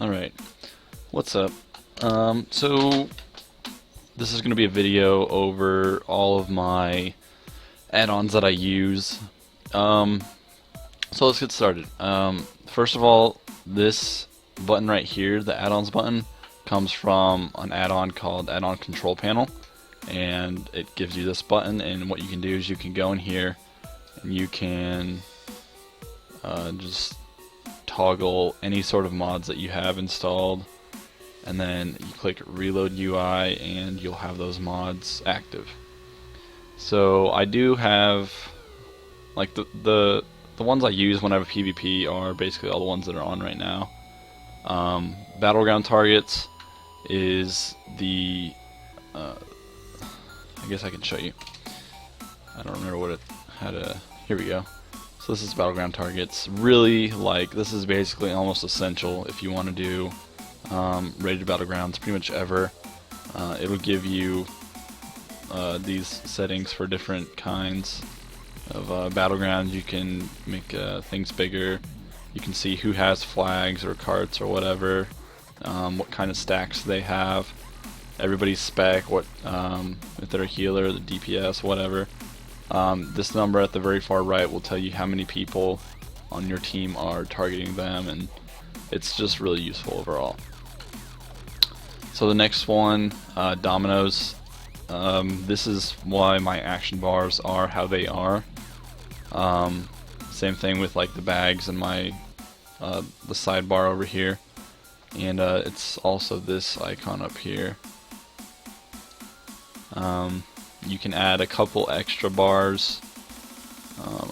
Alright, what's up? So this is going to be a video over all of my add-ons that I use. So let's get started. First of all, this button right here, the add-ons button, comes from an add-on called Add-on Control Panel, and it gives you this button, and what you can do is you can go in here and you can just toggle any sort of mods that you have installed, and then you click Reload UI and you'll have those mods active. So I do have, like, the ones I use when I have a PvP are basically all the ones that are on right now. Battleground targets is the I guess I can show you. I don't remember what it had a. Here we go. So this is battleground targets. Really, like, this is basically almost essential if you want to do rated battlegrounds pretty much ever. It'll give you these settings for different kinds of battlegrounds. You can make things bigger. You can see who has flags or carts or whatever, what kind of stacks they have, everybody's spec, what if they're a healer, the DPS, whatever. This number at the very far right will tell you how many people on your team are targeting them, and it's just really useful overall. So the next one, dominoes. This is why my action bars are how they are. Same thing with like the bags and my the sidebar over here, and it's also this icon up here. You can add a couple extra bars.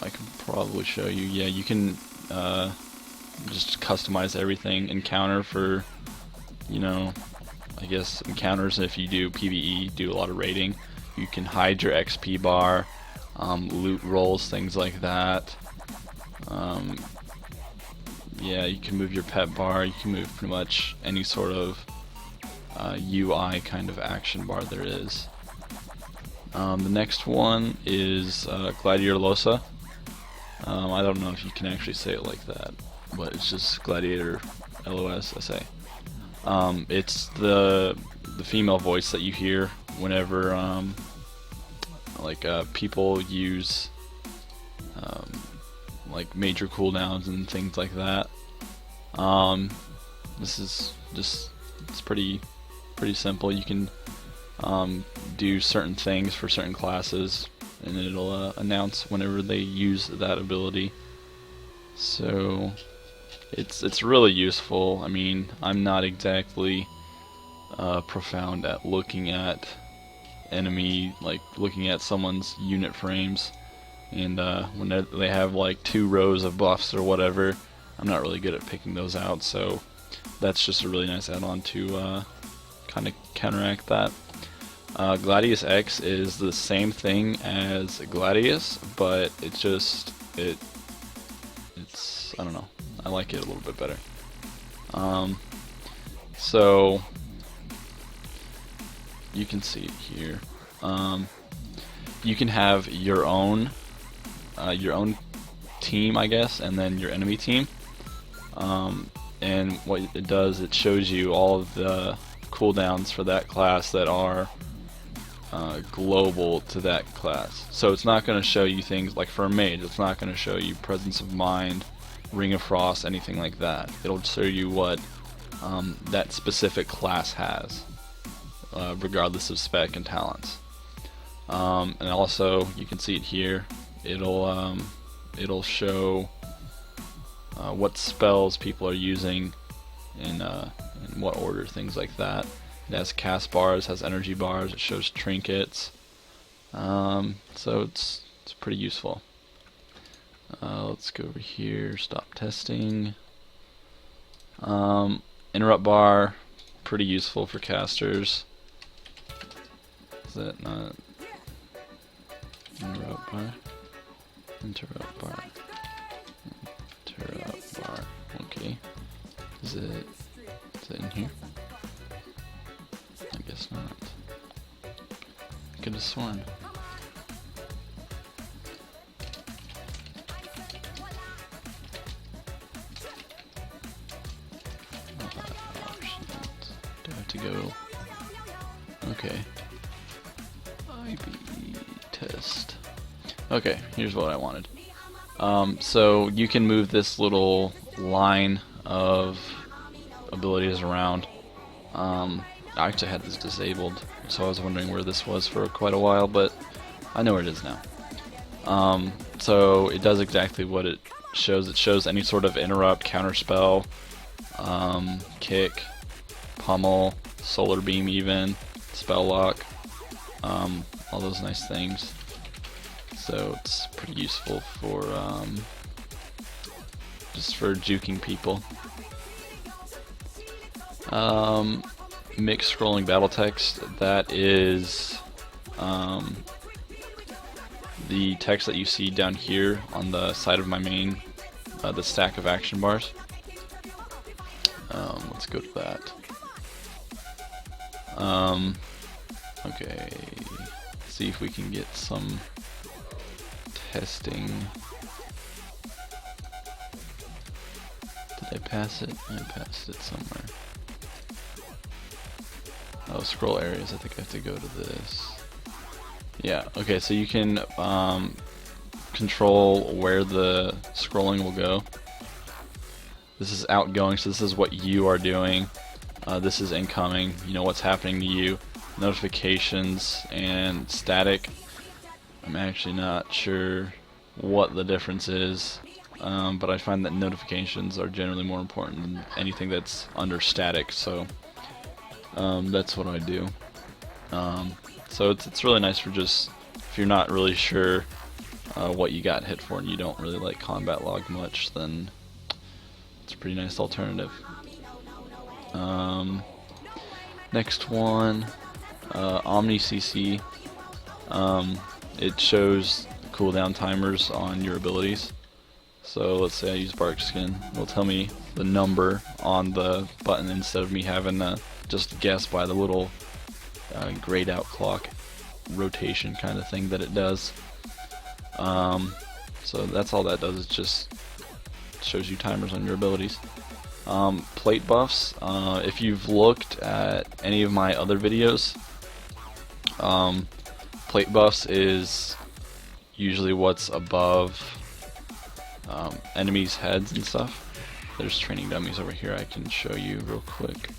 I can probably show you. Yeah, you can just customize everything. Encounter for, you know, I guess encounters if you do PvE, do a lot of raiding. You can hide your XP bar, loot rolls, things like that. Yeah, you can move your pet bar. You can move pretty much any sort of UI kind of action bar there is. The next one is Gladiator Losa. I don't know if you can actually say it like that, but it's just Gladiator LOS. It's the female voice that you hear whenever people use like major cooldowns and things like that. This is just, it's pretty simple. You can do certain things for certain classes, and it'll announce whenever they use that ability. So it's really useful. I mean, I'm not exactly profound at looking at enemy, like looking at someone's unit frames, and when they have like 2 rows of buffs or whatever, I'm not really good at picking those out. So that's just a really nice add-on to kind of counteract that. Gladius X is the same thing as Gladius, but it's I don't know, I like it a little bit better. So you can see it here. You can have your own team, I guess, and then your enemy team. And what it does, it shows you all of the cooldowns for that class that are global to that class. So it's not going to show you things like, for a mage, it's not going to show you Presence of Mind, Ring of Frost, anything like that. It'll show you what that specific class has, regardless of spec and talents. And also, you can see it here. It'll show what spells people are using in what order, things like that. It has cast bars, has energy bars, it shows trinkets. So it's pretty useful. Let's go over here, stop testing. Interrupt bar, pretty useful for casters. Is that not interrupt bar? Interrupt bar. Interrupt bar. Okay. Is it in here? I guess not. I could have sworn. to go. Okay. IB test. Okay, here's what I wanted. So you can move this little line of abilities around. I actually had this disabled, so I was wondering where this was for quite a while, but I know where it is now. So it does exactly what it shows. It shows any sort of interrupt, counterspell, kick, pummel, solar beam even, spell lock, all those nice things. So it's pretty useful for just for juking people. Mixed scrolling battle text, that is the text that you see down here on the side of my main, the stack of action bars. Let's go to that. Okay, see if we can get some testing. Did I pass it? I passed it somewhere. Oh, scroll areas, I think I have to go to this. Yeah, okay, so you can control where the scrolling will go. This is outgoing, so this is what you are doing. This is incoming, you know what's happening to you. Notifications and static. I'm actually not sure what the difference is, but I find that notifications are generally more important than anything that's under static, so that's what I do. So it's really nice for just, if you're not really sure what you got hit for and you don't really like combat log much, then it's a pretty nice alternative. Next one, Omni CC. It shows cooldown timers on your abilities. So let's say I use Bark Skin, it'll tell me the number on the button instead of me having to just guess by the little grayed out clock rotation kind of thing that it does. So that's all that does, is just shows you timers on your abilities. Plate buffs, if you've looked at any of my other videos, plate buffs is usually what's above enemies' heads and stuff. There's training dummies over here I can show you real quick.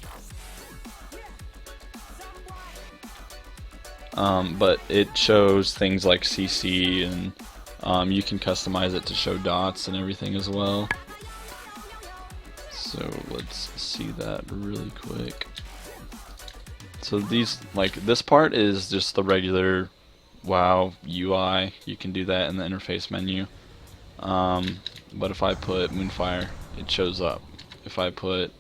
But it shows things like CC, and you can customize it to show dots and everything as well. So let's see that really quick. So these, like this part is just the regular WoW UI. You can do that in the interface menu. But if I put Moonfire, it shows up. If I put,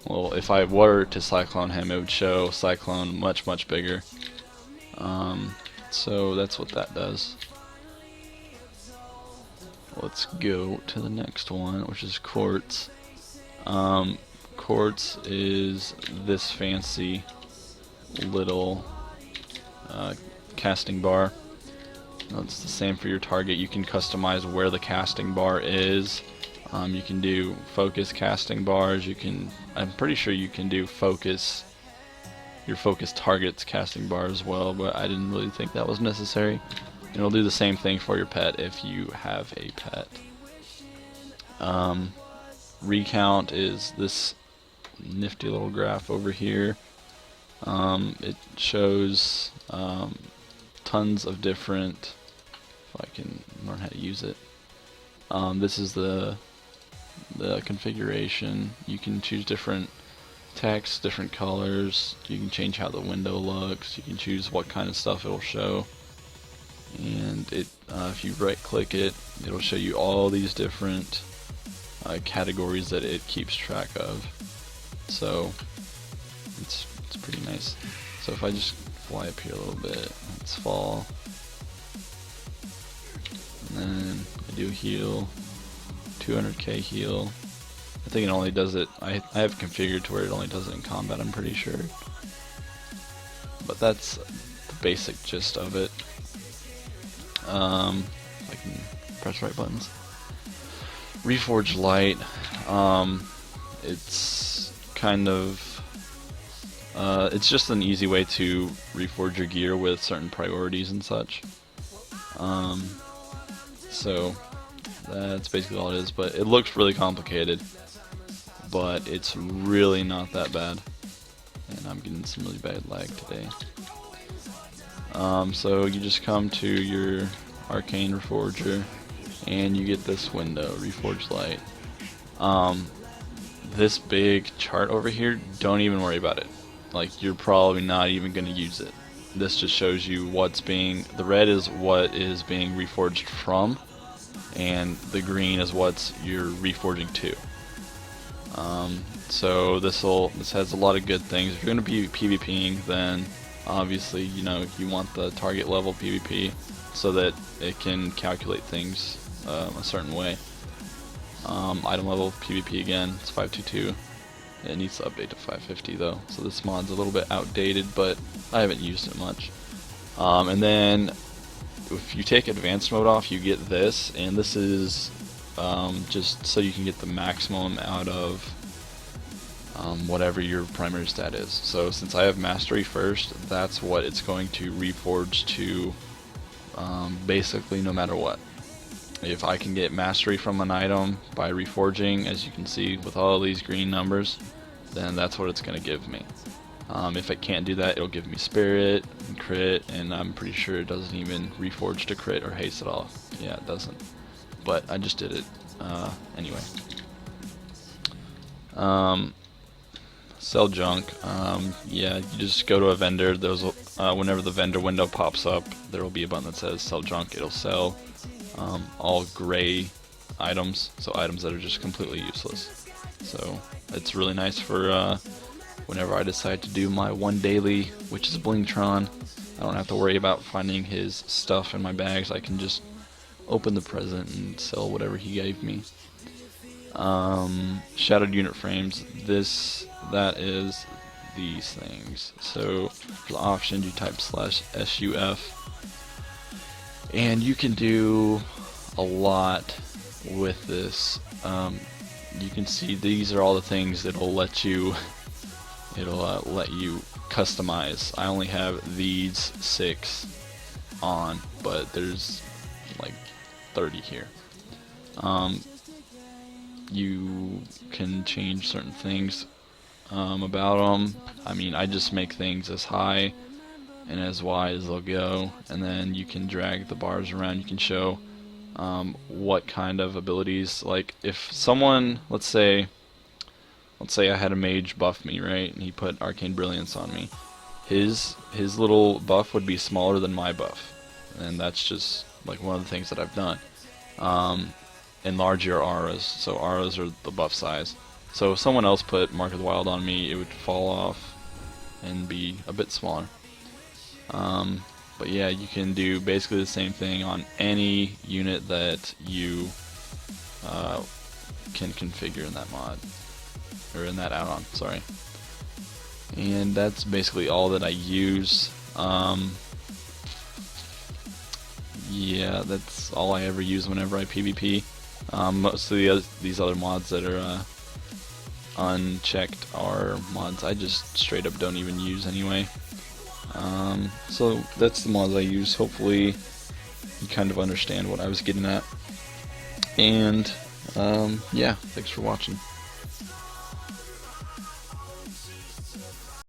well, if I were to Cyclone him, it would show Cyclone much bigger. So that's what that does. Let's go to the next one, which is Quartz. Quartz is this fancy little casting bar. It's the same for your target. You can customize where the casting bar is. You can do focus casting bars. You can, I'm pretty sure you can do focus, your focus targets casting bar as well, but I didn't really think that was necessary. And it'll do the same thing for your pet if you have a pet. Recount is this nifty little graph over here. It shows tons of different, if I can learn how to use it. This is the configuration. You can choose different text, different colors. You can change how the window looks. You can choose what kind of stuff it'll show. And it, if you right click it, it'll show you all these different categories that it keeps track of. So it's pretty nice. So if I just fly up here a little bit, let's fall, and then I do heal, 200k heal. I think it only does it, I have configured to where it only does it in combat, I'm pretty sure. But that's the basic gist of it. I can press right buttons. Reforged Light, it's kind of It's just an easy way to reforge your gear with certain priorities and such. So that's basically all it is, but it looks really complicated, but it's really not that bad. And I'm getting some really bad lag today. So you just come to your Arcane Reforger, and you get this window, Reforge Light. This big chart over here, don't even worry about it. Like, you're probably not even going to use it. This just shows you the red is what is being reforged from, and the green is what you're reforging to. So this has a lot of good things. If you're going to be PvPing, then obviously, you want the target level PvP so that it can calculate things a certain way. Item level PvP again, it's 522. It needs to update to 550 though, so this mod's a little bit outdated, but I haven't used it much. And then if you take advanced mode off, you get this, and this is just so you can get the maximum out of whatever your primary stat is. So since I have mastery first, that's what it's going to reforge to, basically no matter what. If I can get mastery from an item by reforging, as you can see with all these green numbers, then that's what it's going to give me. If it can't do that, it'll give me spirit and crit, and I'm pretty sure it doesn't even reforge to crit or haste at all. Yeah, it doesn't. But I just did it anyway. Sell junk. Yeah, you just go to a vendor. Whenever the vendor window pops up, there will be a button that says sell junk. It'll sell all gray items, so items that are just completely useless. So it's really nice for whenever I decide to do my one daily, which is Blingtron. I don't have to worry about finding his stuff in my bags. I can just open the present and sell whatever he gave me. Shadowed unit frames. That is these things. So for the option, you type /SUF. And you can do a lot with this. You can see these are all the things that'll let you customize. I only have these 6 on, but there's like 30 here. You can change certain things about them. I mean, I just make things as high and as wide as they'll go, and then you can drag the bars around. You can show what kind of abilities, like if someone, let's say I had a mage buff me, right, and he put Arcane Brilliance on me. His little buff would be smaller than my buff, and that's just like one of the things that I've done. Enlarge your auras, so auras are the buff size. So if someone else put Mark of the Wild on me, it would fall off and be a bit smaller. But yeah, you can do basically the same thing on any unit that you can configure in that mod, or in that add-on, sorry. And that's basically all that I use. Yeah, that's all I ever use whenever I PvP. Most of these other mods that are unchecked are mods I just straight up don't even use anyway. So that's the mods I use. Hopefully you kind of understand what I was getting at. And yeah, thanks for watching.